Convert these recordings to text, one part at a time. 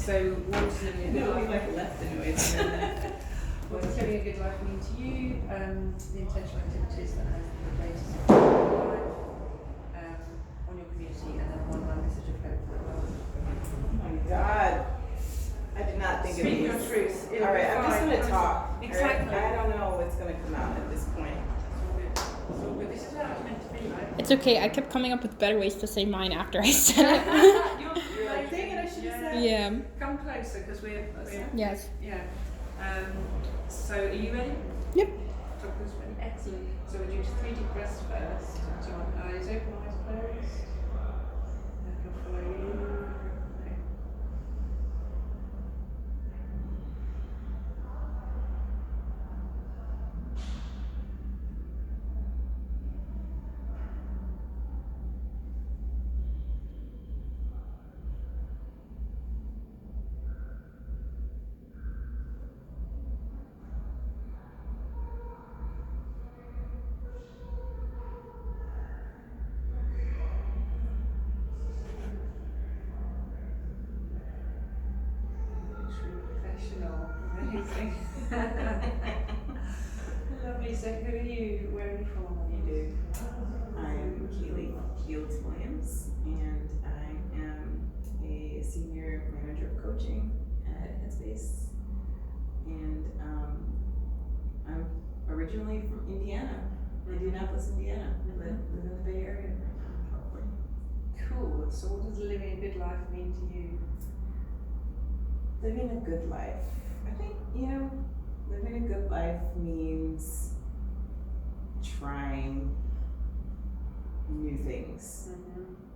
So what does living a good life left the noise. what does living a good life mean to you? The intentional activities that have the greatest impact on your life, on your community, and then one line message of hope for the world. Oh my God. I did not think Speak of your these. truth. All right, I'm just going to talk. Exactly. Right? I don't know what's going to come out at this point. It's all good. This is how it's meant to be, right? It's okay. I kept coming up with better ways to say mine after I said it. You're like, dang it, I should have said. Yeah. Come closer, because we're Yes. yeah. So are you ready? Yep. Talkers ready? Excellent. So we'll do 3 deep breaths first. So eyes open, eyes closed. I can follow you. Professional. Amazing. Lovely. So who are you? Where are you from? What do you do? I'm Keely Williams, and I am a senior manager of coaching at Headspace. And I'm originally from Indianapolis, Indiana. Live in the Bay Area, California. Cool. So what does living a good life mean to you? Living a good life. I think, living a good life means trying new things.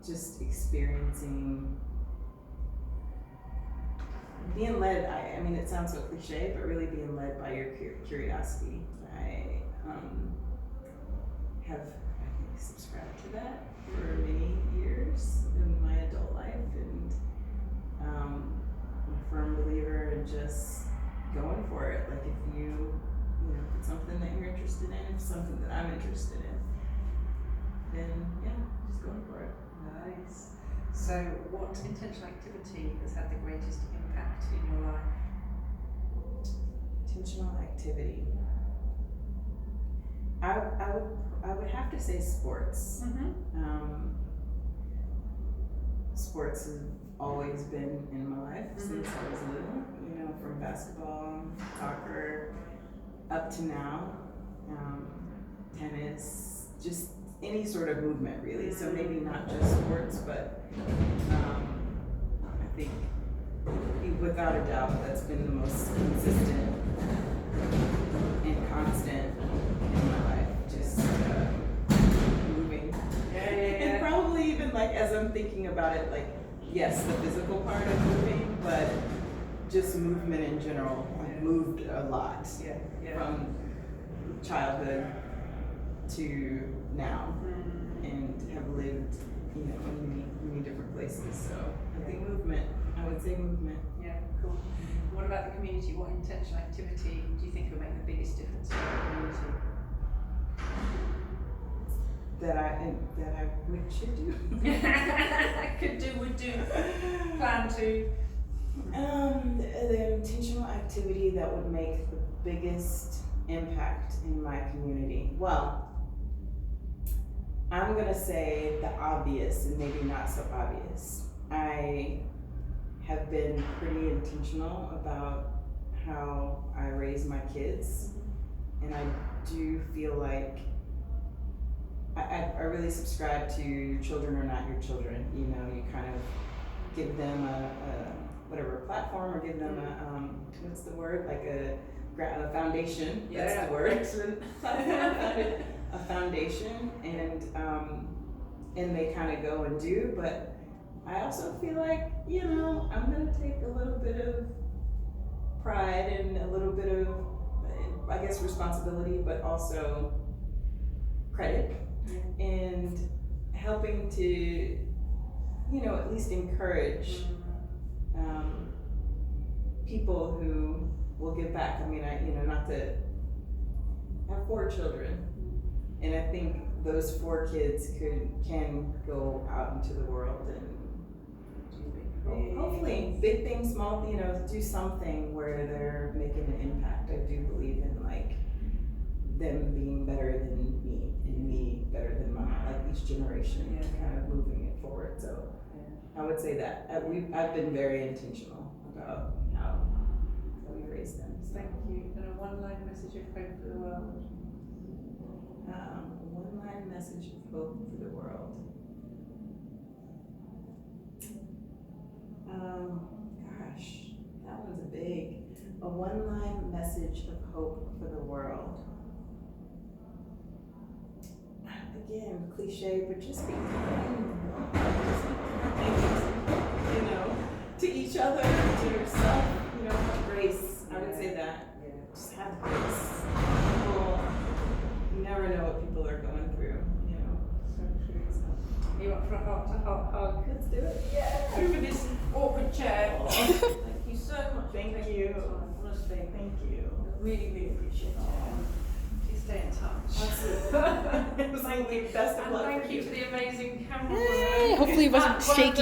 Just experiencing, being led, I mean, it sounds so cliche, but really being led by your curiosity. I have, subscribed to that for many years in my adult life, and I'm a firm believer in just going for it. Like if if it's something that you're interested in, if it's something that I'm interested in, then just going for it. Nice. So what intentional activity has had the greatest impact in your life? Intentional activity. I would have to say sports. Sports have always been in my life since I was little. From basketball, soccer, up to now, tennis, just any sort of movement really. So maybe not just sports, but I think without a doubt that's been the most consistent and constant in my life. Just moving. And probably even as I'm thinking about it, yes, the physical part of moving, but just movement in general. I've moved a lot from childhood to now, and have lived, in many different places. So I think movement. I would say movement. Yeah, cool. What about the community? What intentional activity do you think will make the biggest difference in the community? That I should do. Could do, would do, plan to. The intentional activity that would make the biggest impact in my community. Well, I'm gonna say the obvious and maybe not so obvious. I have been pretty intentional about how I raise my kids, and I do feel like I really subscribe to your children are not your children. You kind of give them a platform, or give them a what's the word, a foundation. That's the word. Excellent. A foundation, and they kind of go and do. But I also feel like I'm gonna take a little bit of pride and a little bit of, I guess, responsibility, but also credit. And helping to, at least encourage people who will give back. I mean, not to have 4 children, and I think those 4 kids can go out into the world and Hopefully, big things, small, do something where they're making an impact. I do believe in like them being better than me and me better than mom, like each generation kind of moving it forward. So I would say that I've been very intentional about how we raise them. So. Thank you. And a one-line message of hope for the world. One-line message of hope for the world. Gosh, that one's a one-line message of hope for the world. Again, cliche, but just be kind. To each other, to yourself, grace. I would say that. Yeah. Just have grace. People, you never know what people are going through, So true. You up for a heart-to-heart hug? Let's do it. Yeah. Over this awkward chair. Thank you so much. Thank for taking you. the time. Honestly, Thank you. I really, really appreciate it. Please stay in touch. Absolutely. It was like the best of And luck thank for you to the amazing camera Yay, woman. hopefully it wasn't One of the shaky.